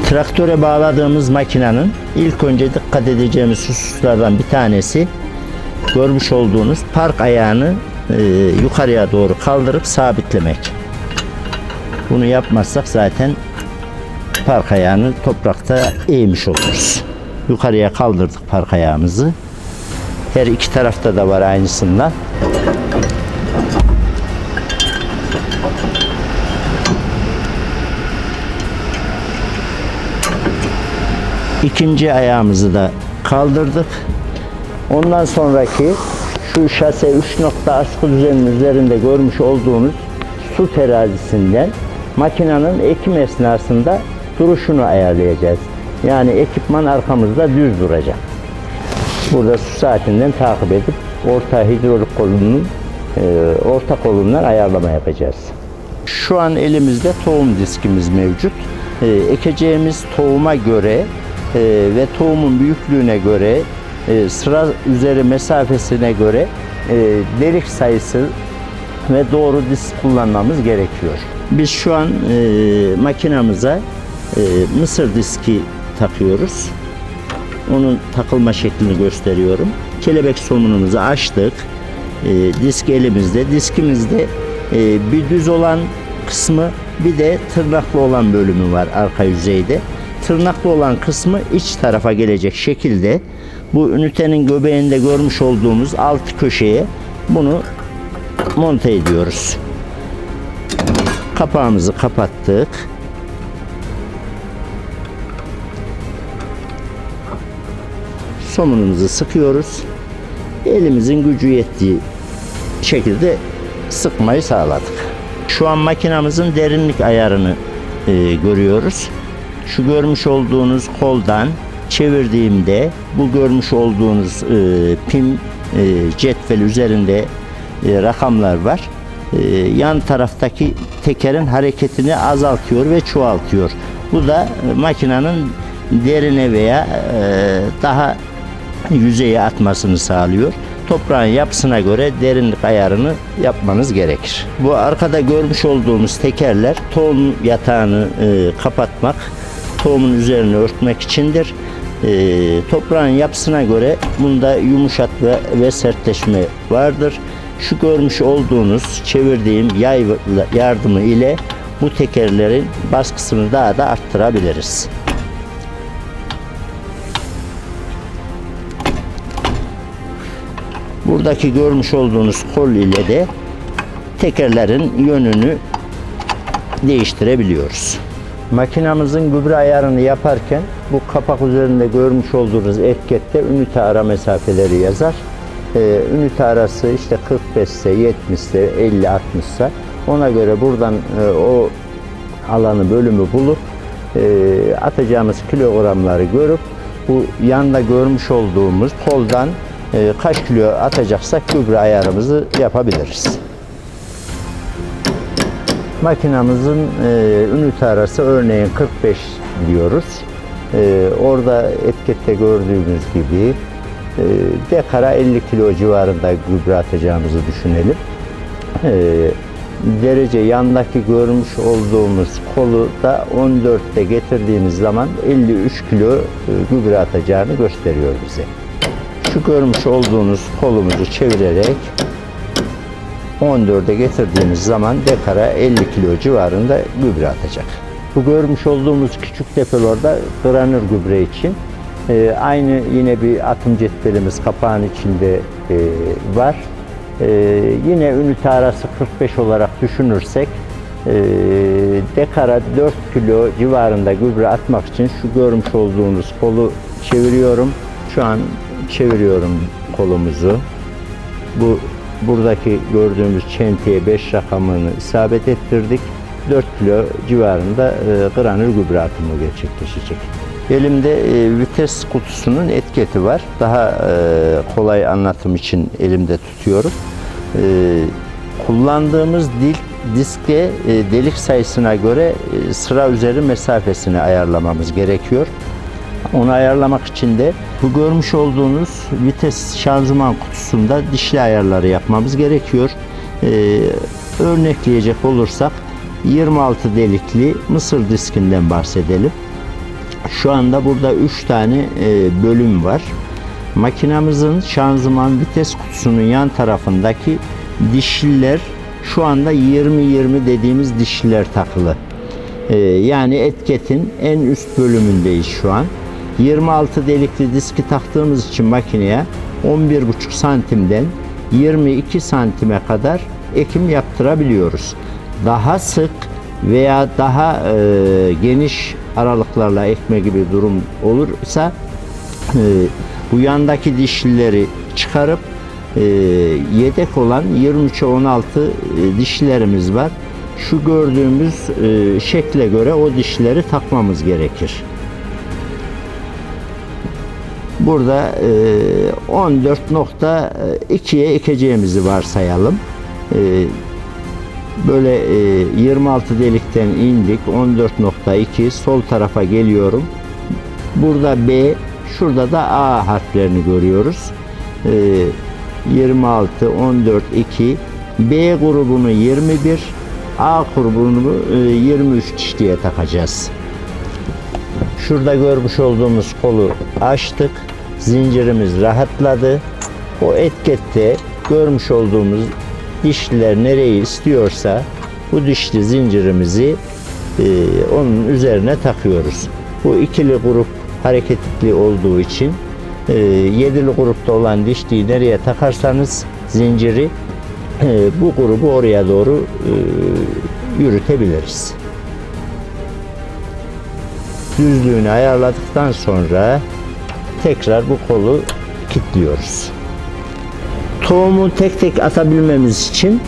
Traktöre bağladığımız makinenin ilk önce dikkat edeceğimiz hususlardan bir tanesi, görmüş olduğunuz park ayağını yukarıya doğru kaldırıp sabitlemek. Bunu yapmazsak zaten park ayağını toprakta eğmiş oluruz. Yukarıya kaldırdık park ayağımızı. Her iki tarafta da var aynısından. İkinci ayağımızı da kaldırdık. Ondan sonraki şu şase 3 nokta askı düzeninin üzerinde görmüş olduğunuz su terazisinden makinenin ekim esnasında duruşunu ayarlayacağız. Yani ekipman arkamızda düz duracak. Burada su saatinden takip edip orta hidrolik kolunun orta kolundan ayarlama yapacağız. Şu an elimizde tohum diskimiz mevcut. Ekeceğimiz tohuma göre ve tohumun büyüklüğüne göre, sıra üzeri mesafesine göre delik sayısı ve doğru disk kullanmamız gerekiyor. Biz şu an makinamıza mısır diski takıyoruz. Onun takılma şeklini gösteriyorum. Kelebek somunumuzu açtık. Disk elimizde. Diskimizde bir düz olan kısmı, bir de tırnaklı olan bölümü var arka yüzeyde. Tırnaklı olan kısmı iç tarafa gelecek şekilde bu ünitenin göbeğinde görmüş olduğumuz alt köşeye bunu monte ediyoruz. Kapağımızı kapattık. Somunumuzu sıkıyoruz. Elimizin gücü yettiği şekilde sıkmayı sağladık. Şu an makinamızın derinlik ayarını görüyoruz. Şu görmüş olduğunuz koldan çevirdiğimde bu görmüş olduğunuz pim cetvel üzerinde rakamlar var. Yan taraftaki tekerin hareketini azaltıyor ve çoğaltıyor. Bu da makinenin derine veya daha yüzeye atmasını sağlıyor. Toprağın yapısına göre derinlik ayarını yapmanız gerekir. Bu arkada görmüş olduğumuz tekerler tohum yatağını kapatmak, tohumun üzerine örtmek içindir. Toprağın yapısına göre bunda yumuşatma ve sertleşme vardır. Şu görmüş olduğunuz çevirdiğim yay yardımı ile bu tekerlerin baskısını daha da arttırabiliriz. Buradaki görmüş olduğunuz kol ile de tekerlerin yönünü değiştirebiliyoruz. Makinamızın gübre ayarını yaparken bu kapak üzerinde görmüş olduğunuz etikette ünite ara mesafeleri yazar. Ünite arası işte 45 ise, 70 ise, 50, 60 ise ona göre buradan o alanı, bölümü bulup atacağımız kilogramları görüp bu yanda görmüş olduğumuz koldan kaç kilo atacaksak gübre ayarımızı yapabiliriz. Makinamızın ünite arası örneğin 45 diyoruz. Orada etikette gördüğümüz gibi dekara 50 kilo civarında gübre atacağımızı düşünelim. Derece yandaki görmüş olduğumuz kolu da 14'te getirdiğimiz zaman 53 kilo gübre atacağını gösteriyor bize. Şu görmüş olduğunuz kolumuzu çevirerek 14'e getirdiğimiz zaman dekara 50 kilo civarında gübre atacak. Bu görmüş olduğumuz küçük depolarda granül gübre için aynı yine bir atım cetvelimiz kapağın içinde var. Yine ünite arası 45 olarak düşünürsek dekara 4 kilo civarında gübre atmak için şu görmüş olduğunuz kolu çeviriyorum. Şu an çeviriyorum kolumuzu. Buradaki gördüğümüz çentiye 5 rakamını isabet ettirdik. 4 kilo civarında granül gübre atımı gerçekleşecek. Elimde vites kutusunun etiketi var. Daha kolay anlatım için elimde tutuyorum. Kullandığımız diske delik sayısına göre sıra üzeri mesafesini ayarlamamız gerekiyor. Onu ayarlamak için de bu görmüş olduğunuz vites şanzıman kutusunda dişli ayarları yapmamız gerekiyor. Örnekleyecek olursak 26 delikli mısır diskinden bahsedelim. Şu anda burada 3 tane bölüm var. Makinamızın şanzıman vites kutusunun yan tarafındaki dişliler şu anda 20-20 dediğimiz dişliler takılı. Yani etiketin en üst bölümündeyiz şu an. 26 delikli diski taktığımız için makineye 11,5 santimden 22 santime kadar ekim yaptırabiliyoruz. Daha sık veya daha geniş aralıklarla ekme gibi durum olursa bu yandaki dişlileri çıkarıp yedek olan 23'e 16 dişlilerimiz var. Şu gördüğümüz şekle göre o dişlileri takmamız gerekir. Burada 14.2'ye ekeceğimizi varsayalım. Böyle 26 delikten indik. 14.2 sol tarafa geliyorum. Burada B, şurada da A harflerini görüyoruz. 26, 14, 2. B grubunu 21, A grubunu 23 dişliye takacağız. Şurada görmüş olduğumuz kolu açtık. Zincirimiz rahatladı. O etikette görmüş olduğumuz dişliler nereyi istiyorsa bu dişli zincirimizi onun üzerine takıyoruz. Bu ikili grup hareketli olduğu için yedili grupta olan dişliyi nereye takarsanız zinciri bu grubu oraya doğru yürütebiliriz. Düzlüğünü ayarladıktan sonra tekrar bu kolu kilitliyoruz. Tohumu tek tek atabilmemiz için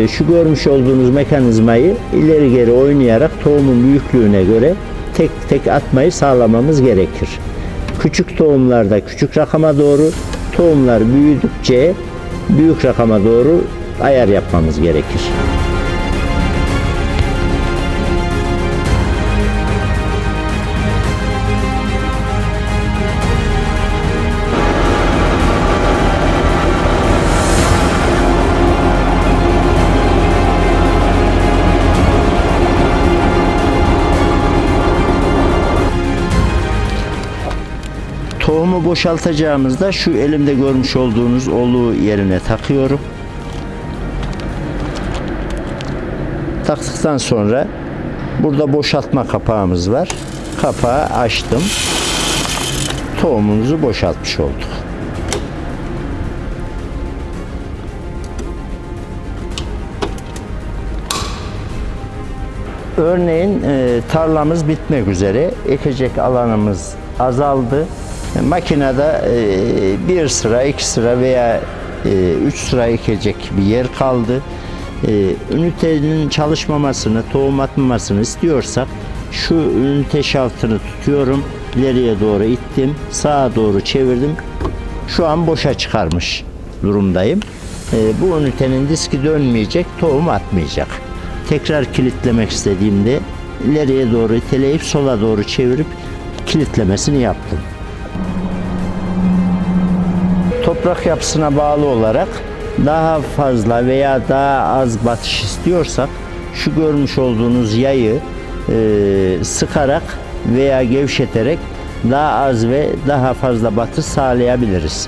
şu görmüş olduğunuz mekanizmayı ileri geri oynayarak tohumun büyüklüğüne göre tek tek atmayı sağlamamız gerekir. Küçük tohumlarda küçük rakama doğru, tohumlar büyüdükçe büyük rakama doğru ayar yapmamız gerekir. Tohumu boşaltacağımızda şu elimde görmüş olduğunuz olu yerine takıyorum. Taktıktan sonra burada boşaltma kapağımız var. Kapağı açtım. Tohumumuzu boşaltmış olduk. Örneğin tarlamız bitmek üzere. Ekecek alanımız azaldı. Makinede bir sıra, iki sıra veya üç sıra ekecek bir yer kaldı. Ünitenin çalışmamasını, tohum atmamasını istiyorsak şu ünite şaftını tutuyorum. İleriye doğru ittim. Sağa doğru çevirdim. Şu an boşa çıkarmış durumdayım. Bu ünitenin diski dönmeyecek, tohum atmayacak. Tekrar kilitlemek istediğimde ileriye doğru iteleyip sola doğru çevirip kilitlemesini yaptım. Toprak yapısına bağlı olarak daha fazla veya daha az batış istiyorsak şu görmüş olduğunuz yayı sıkarak veya gevşeterek daha az ve daha fazla batış sağlayabiliriz.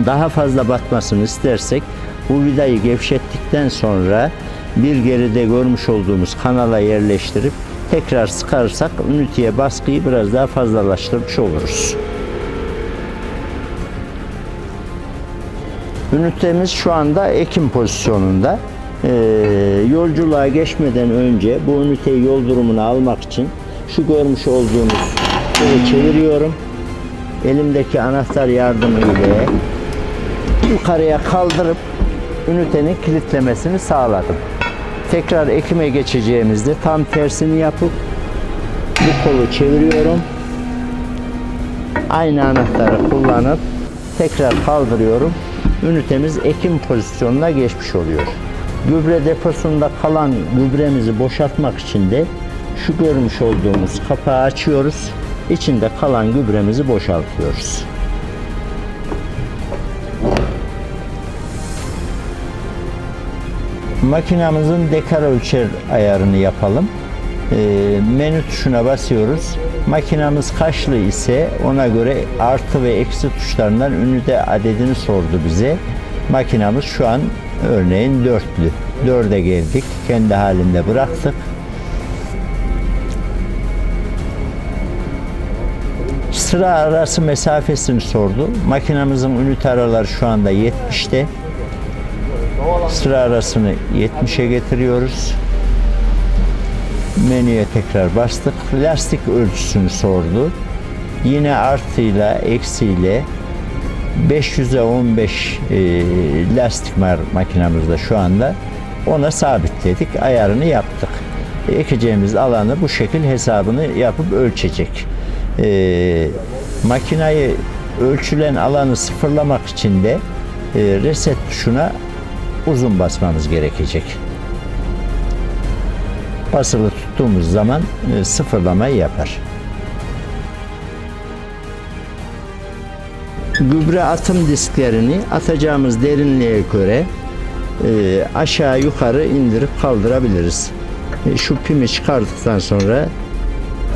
Daha fazla batmasını istersek bu vidayı gevşettikten sonra bir geride görmüş olduğumuz kanala yerleştirip tekrar sıkarsak üniteye baskıyı biraz daha fazlalaştırmış oluruz. Ünitemiz şu anda ekim pozisyonunda. Yolculuğa geçmeden önce bu üniteyi yol durumuna almak için şu görmüş olduğunuz kolu çeviriyorum. Elimdeki anahtar yardımıyla yukarıya kaldırıp ünitenin kilitlemesini sağladım. Tekrar ekime geçeceğimizde tam tersini yapıp bu kolu çeviriyorum. Aynı anahtarı kullanıp tekrar kaldırıyorum. Ünitemiz ekim pozisyonuna geçmiş oluyor. Gübre deposunda kalan gübremizi boşaltmak için de şu görmüş olduğumuz kapağı açıyoruz. İçinde kalan gübremizi boşaltıyoruz. Makinamızın dekar ölçer ayarını yapalım. Menü tuşuna basıyoruz. Makinamız kaçlı ise ona göre artı ve eksi tuşlarından ünite adedini sordu bize. Makinamız şu an örneğin 4'lü. 4'e geldik. Kendi halinde bıraktık. Sıra arası mesafesini sordu. Makinamızın ünite araları şu anda 70'te. Sıra arasını 70'e getiriyoruz. Menüye tekrar bastık. Lastik ölçüsünü sordu. Yine artıyla eksiyle 500'e 15 lastik var makinamızda şu anda. Ona sabitledik. Ayarını yaptık. Ekeceğimiz alanı bu şekil hesabını yapıp ölçecek. Makinayı ölçülen alanı sıfırlamak için de reset tuşuna uzun basmamız gerekecek. Basılı tuttuğumuz zaman sıfırlamayı yapar. Gübre atım disklerini atacağımız derinliğe göre aşağı yukarı indirip kaldırabiliriz. Şu pimi çıkardıktan sonra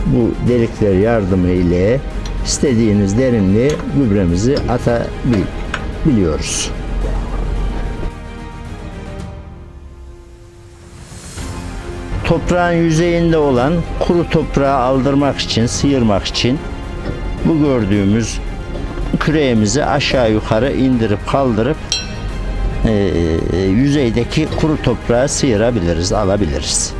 bu delikler yardımı ile istediğiniz derinliğe gübremizi atabiliyoruz. Toprağın yüzeyinde olan kuru toprağı aldırmak için, sıyırmak için bu gördüğümüz küreğimizi aşağı yukarı indirip kaldırıp yüzeydeki kuru toprağı sıyırabiliriz, alabiliriz.